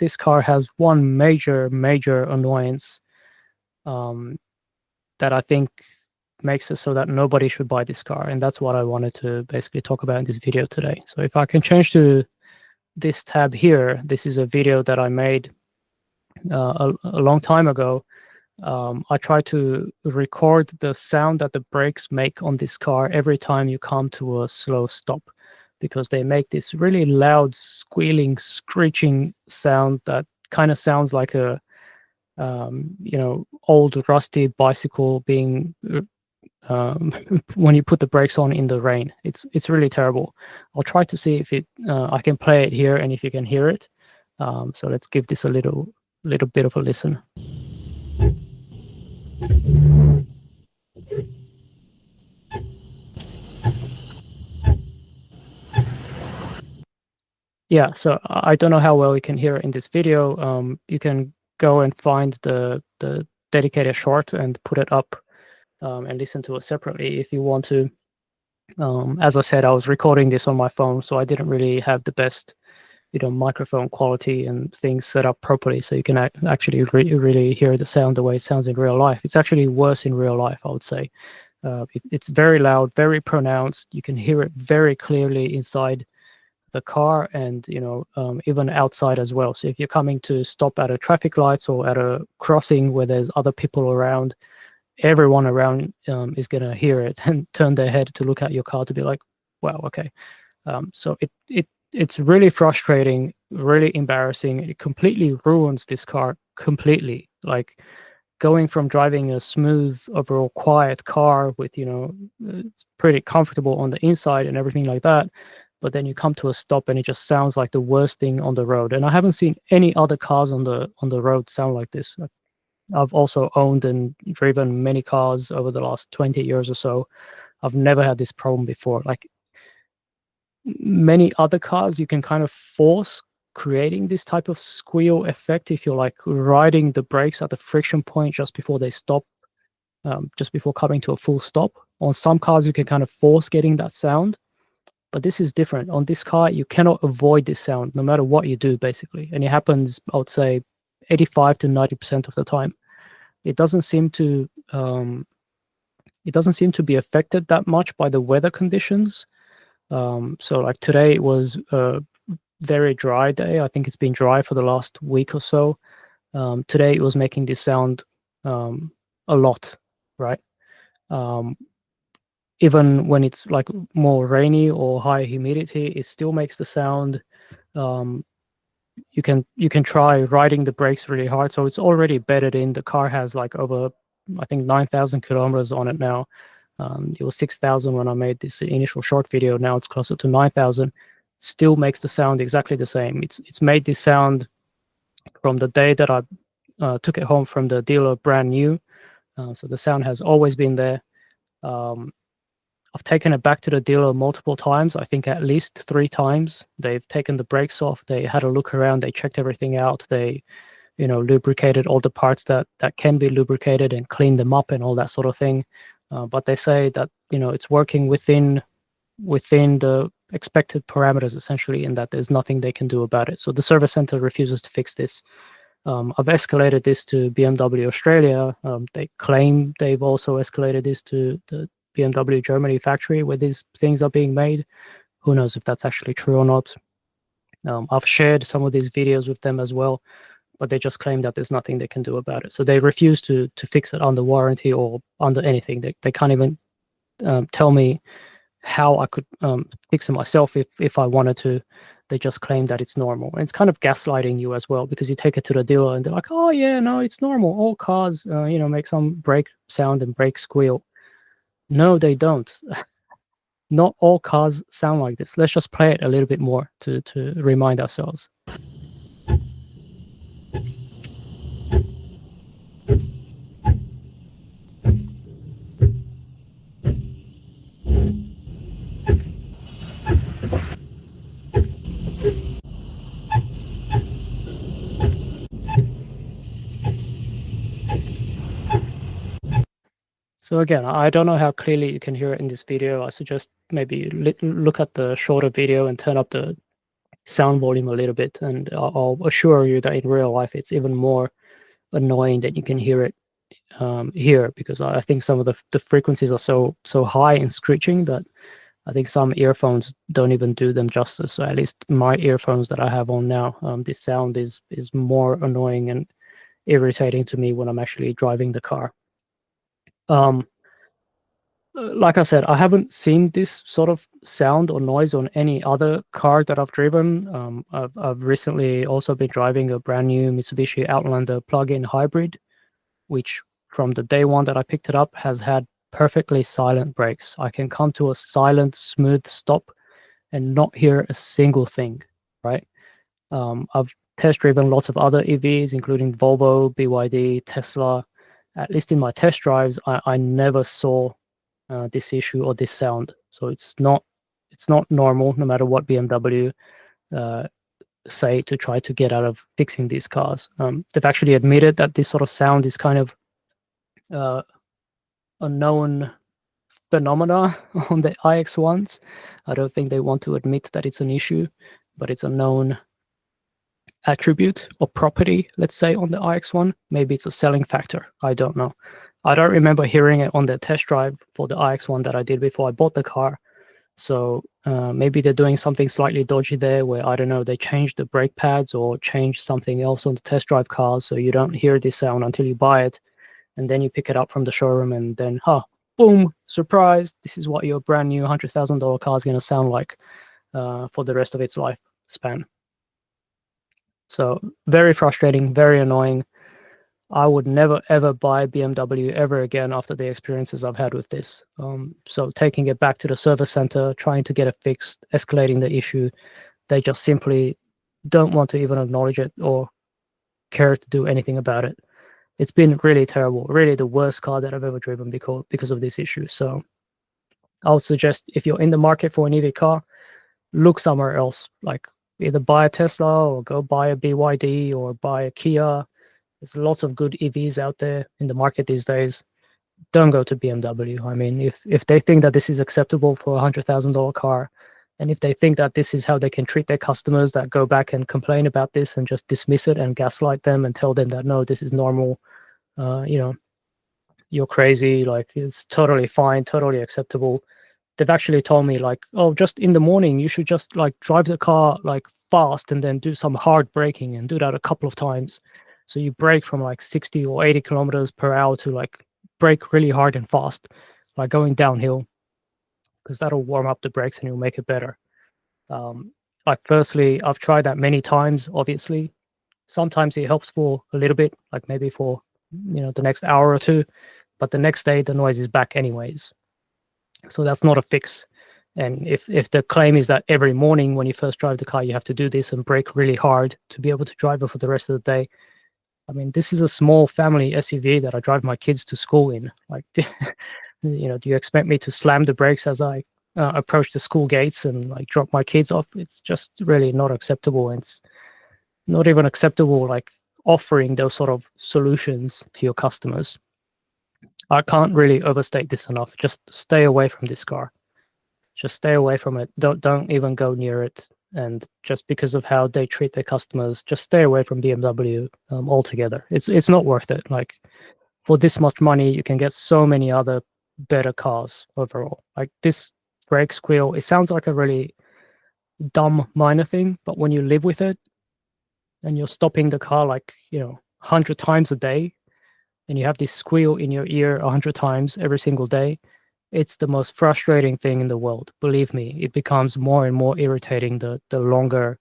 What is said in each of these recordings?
this car has one major annoyance that I think makes it so that nobody should buy this car, and that's what I wanted to basically talk about in this video today. So if I can change to this tab here, this is a video that I made a long time ago. I try to record the sound that the brakes make on this car every time you come to a slow stop, because they make this really loud, squealing, screeching sound that kind of sounds like a old rusty bicycle being when you put the brakes on in the rain. It's really terrible. I'll try to see if I can play it here and if you can hear it. So let's give this a little bit of a listen. Yeah, so I don't know how well you can hear it in this video. You can go and find the dedicated short and put it up and listen to it separately if you want to. As I said, I was recording this on my phone, so I didn't really have the best microphone quality and things set up properly, so you can actually really hear the sound the way it sounds in real life. It's actually worse in real life, I would say. It's very loud, very pronounced. You can hear it very clearly inside the car, and even outside as well. So if you're coming to stop at a traffic lights or at a crossing where there's other people around, everyone around is going to hear it and turn their head to look at your car to be like, wow, okay. So it's really frustrating, really embarrassing. It completely ruins this car completely. Like, going from driving a smooth, overall quiet car with, it's pretty comfortable on the inside and everything like that, but then you come to a stop and it just sounds like the worst thing on the road. And I haven't seen any other cars on the road sound like this. I've also owned and driven many cars over the last 20 years or so. I've never had this problem before. Like, many other cars, you can kind of force creating this type of squeal effect if you're like riding the brakes at the friction point just before they stop, just before coming to a full stop. On some cars, you can kind of force getting that sound, but this is different. On this car, you cannot avoid this sound no matter what you do, basically. And it happens, I would say, 85 to 90% of the time. It doesn't seem to be affected that much by the weather conditions. So like today, it was a very dry day. I think it's been dry for the last week or so. Today it was making this sound a lot, right? Even when it's like more rainy or high humidity, it still makes the sound. You can try riding the brakes really hard. So it's already bedded in. The car has like over, I think, 9,000 kilometers on it now. It was 6,000 when I made this initial short video. Now it's closer to 9,000. Still makes the sound exactly the same. It's made this sound from the day that I took it home from the dealer brand new. So the sound has always been there. I've taken it back to the dealer multiple times. I think at least 3 times. They've taken the brakes off. They had a look around. They checked everything out. They, lubricated all the parts that can be lubricated and cleaned them up and all that sort of thing. But they say that, it's working within the expected parameters, essentially, and that there's nothing they can do about it. So the service center refuses to fix this. I've escalated this to BMW Australia. They claim they've also escalated this to the BMW Germany factory where these things are being made. Who knows if that's actually true or not. I've shared some of these videos with them as well, but they just claim that there's nothing they can do about it. So they refuse to fix it under warranty or under anything. They can't even tell me how I could fix it myself if I wanted to. They just claim that it's normal. And it's kind of gaslighting you as well, because you take it to the dealer and they're like, oh yeah, no, it's normal. All cars, make some brake sound and brake squeal. No, they don't. Not all cars sound like this. Let's just play it a little bit more to remind ourselves. So again, I don't know how clearly you can hear it in this video. I suggest maybe look at the shorter video and turn up the sound volume a little bit, and I'll assure you that in real life it's even more annoying that you can hear it here, because I think some of the frequencies are so high and screeching that I think some earphones don't even do them justice. So at least my earphones that I have on now, this sound is more annoying and irritating to me when I'm actually driving the car. Like I said, I haven't seen this sort of sound or noise on any other car that I've driven. I've recently also been driving a brand new Mitsubishi Outlander plug-in hybrid, which from the day one that I picked it up has had perfectly silent brakes. I can come to a silent, smooth stop and not hear a single thing, right? I've test driven lots of other EVs, including Volvo, BYD, Tesla. At least in my test drives, I never saw this issue or this sound. So it's not normal, no matter what BMW say to try to get out of fixing these cars. They've actually admitted that this sort of sound is kind of a known phenomena on the iX1s. I don't think they want to admit that it's an issue, but it's a known attribute or property, let's say, on the iX1. Maybe it's a selling factor. I don't know. I don't remember hearing it on the test drive for the iX1 that I did before I bought the car. So maybe they're doing something slightly dodgy there where, I don't know, they changed the brake pads or changed something else on the test drive cars, so you don't hear this sound until you buy it. And then you pick it up from the showroom and then, boom, surprise, this is what your brand new $100,000 car is going to sound like for the rest of its lifespan. So very frustrating, very annoying. I would never, ever buy BMW ever again after the experiences I've had with this. So taking it back to the service center, trying to get it fixed, escalating the issue, they just simply don't want to even acknowledge it or care to do anything about it. It's been really terrible, really the worst car that I've ever driven because of this issue. So I would suggest, if you're in the market for an EV car, look somewhere else. Like either buy a Tesla or go buy a BYD or buy a Kia. There's lots of good EVs out there in the market these days. Don't go to BMW. I mean, if they think that this is acceptable for a $100,000 car, and if they think that this is how they can treat their customers that go back and complain about this and just dismiss it and gaslight them and tell them that, no, this is normal, you're crazy, like it's totally fine, totally acceptable. They've actually told me, like, oh, just in the morning, you should just like drive the car like fast and then do some hard braking and do that a couple of times. So you brake from like 60 or 80 kilometers per hour to like brake really hard and fast, like going downhill, because that'll warm up the brakes and it'll make it better. Like, firstly, I've tried that many times, obviously. Sometimes it helps for a little bit, like maybe for, the next hour or two, but the next day the noise is back anyways. So that's not a fix. And if the claim is that every morning when you first drive the car, you have to do this and brake really hard to be able to drive it for the rest of the day, I mean, this is a small family SUV that I drive my kids to school in. Like, do you expect me to slam the brakes as I approach the school gates and like drop my kids off? It's just really not acceptable. And it's not even acceptable, like offering those sort of solutions to your customers. I can't really overstate this enough. Just stay away from this car. Just stay away from it. Don't even go near it. And just because of how they treat their customers, just stay away from BMW altogether. It's not worth it. Like, for this much money, you can get so many other better cars overall. Like, this brake squeal, it sounds like a really dumb minor thing, but when you live with it and you're stopping the car like 100 times a day, and you have this squeal in your ear 100 times every single day, it's the most frustrating thing in the world. Believe me, it becomes more and more irritating the longer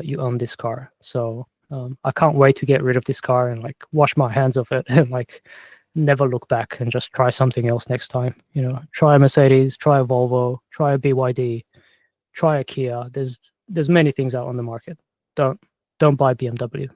you own this car. So I can't wait to get rid of this car and like wash my hands of it and like never look back and just try something else next time. Try a Mercedes, try a Volvo, try a BYD, try a Kia. There's many things out on the market. Don't buy BMW.